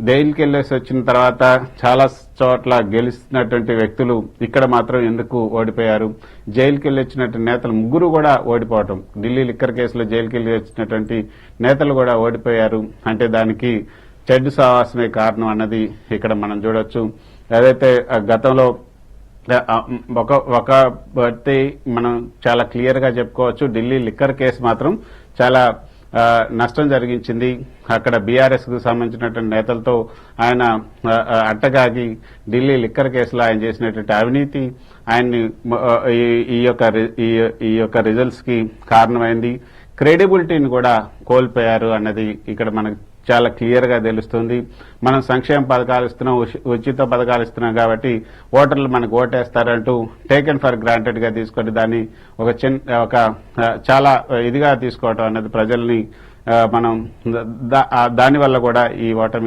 జైలుకి వెళ్ళేసి వచ్చిన తర్వాత చాలా చోట్ల గెలుస్తున్నటువంటి వ్యక్తులు ఇక్కడ మాత్రం ఎందుకు ఓడిపోయారు? జైలుకి వెళ్ళి వచ్చినటువంటి నేతలు ముగ్గురు కూడా ఓడిపోవటం, ఢిల్లీ లిక్కర్ కేసులో జైలుకి వెళ్ళి వచ్చినటువంటి నేతలు కూడా ఓడిపోయారు అంటే దానికి చెడ్డు సహవాసమే కారణం అన్నది ఇక్కడ మనం చూడొచ్చు. ఏదైతే గతంలో ఒక బట్టి మనం చాలా క్లియర్ గా చెప్పుకోవచ్చు, ఢిల్లీ లిక్కర్ కేసు మాత్రం చాలా నష్టం జరిగించింది. అక్కడ బీఆర్ఎస్ కు సంబంధించినటువంటి నేతలతో ఆయన అట్టగాగి ఢిల్లీ లిక్కర్ కేసులో ఆయన చేసినటువంటి అవినీతి ఆయన్ని ఈ యొక్క రిజల్ట్స్ కి కారణమైంది. క్రెడిబిలిటీని కూడా కోల్పోయారు అన్నది ఇక్కడ మనకు చాలా క్లియర్ గా తెలుస్తుంది. మనం సంక్షేమ పథకాలు ఇస్తున్నాం, ఉచిత పథకాలు ఇస్తున్నాం కాబట్టి ఓటర్లు మనకు ఓటేస్తారంటూ టేకెన్ ఫర్ గ్రాంటెడ్ గా తీసుకొని దాన్ని ఒక చాలా ఇదిగా తీసుకోవటం అన్నది ప్రజల్ని మనం దానివల్ల కూడా ఈ ఓటమి